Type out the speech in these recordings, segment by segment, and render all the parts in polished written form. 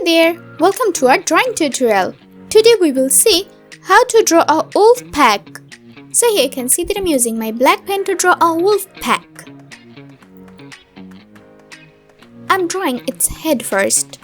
there, welcome to our drawing tutorial. Today we will see how to draw a wolf pack. So here you can see that I'm using my black pen to draw a wolf pack. I'm drawing its head first.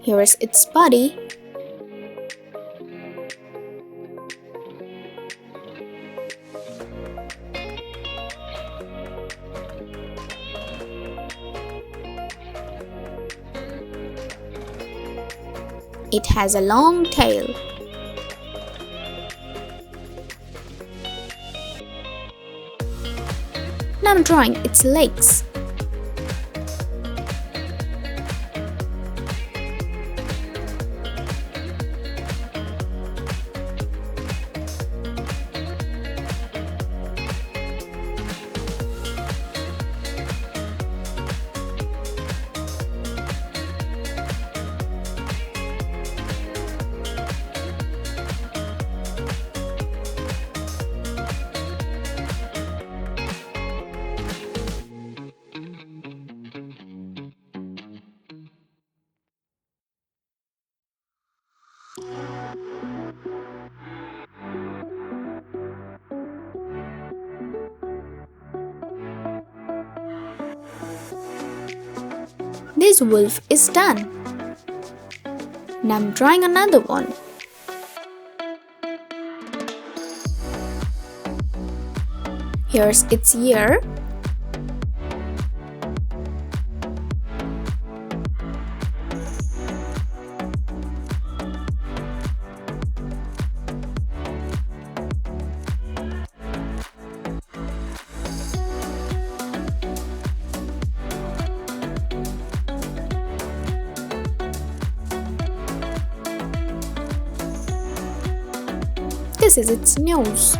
Here is its body. It has a long tail. Now I'm drawing its legs. This wolf is done. Now I'm drawing another one. Here's its ear. This is its nose.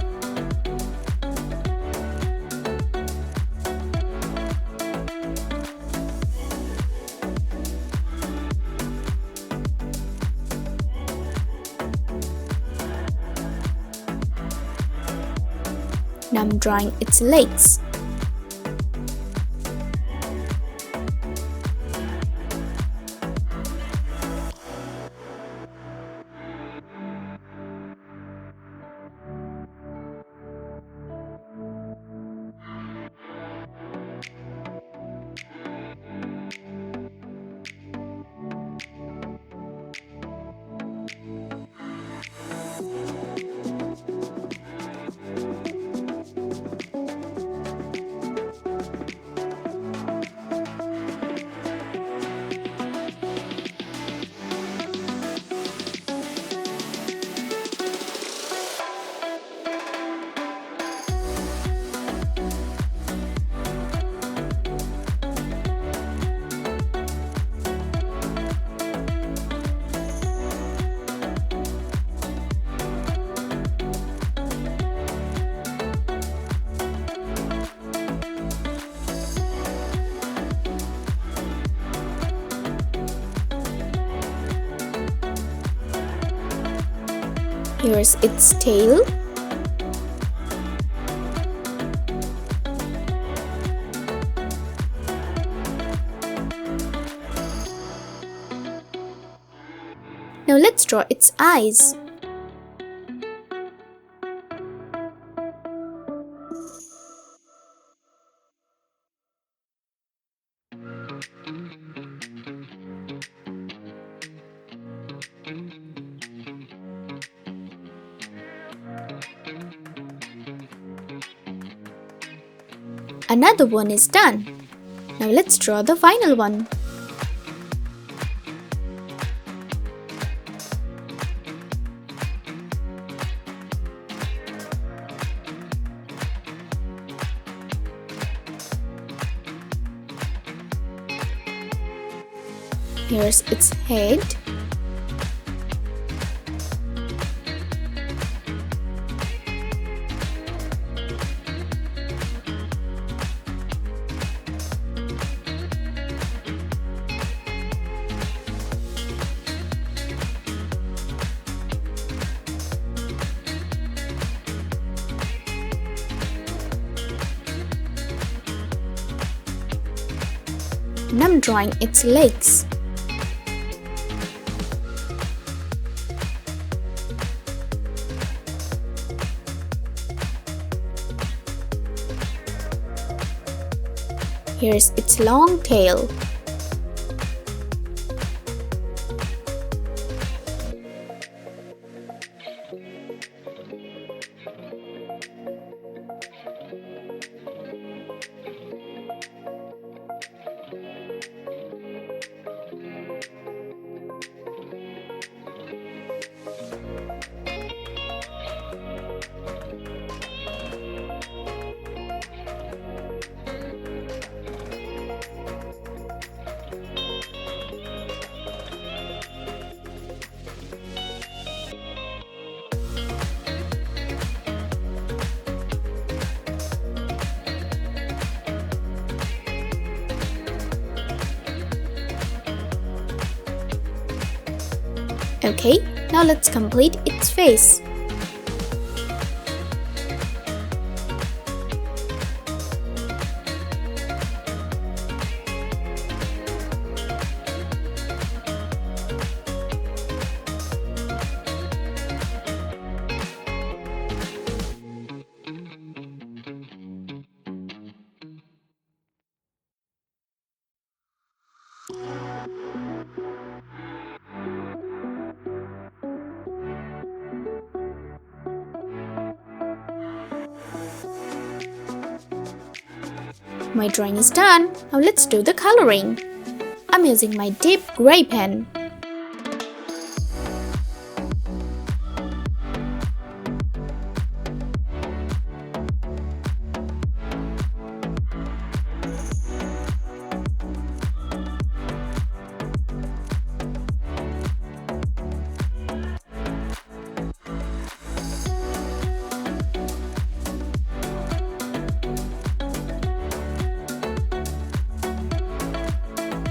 Now I'm drawing its legs. Here's its tail. Now let's draw its eyes. Another one is done. Now let's draw the final one. Here's its head. And I'm drawing its legs. Here's its long tail. Okay, now let's complete its face. My drawing is done. Now let's do the coloring. I'm using my deep gray pen.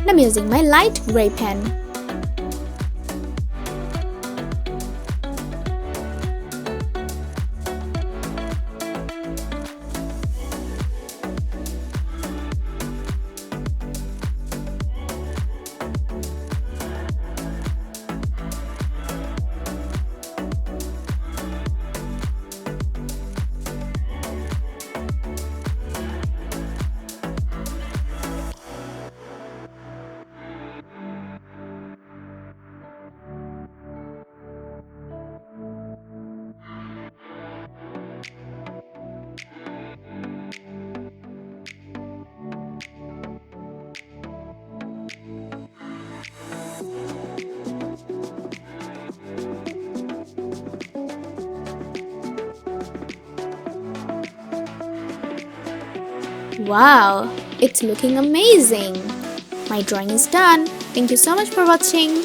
I'm using my light gray pen. Wow, it's looking amazing! My drawing is done. Thank you so much for watching.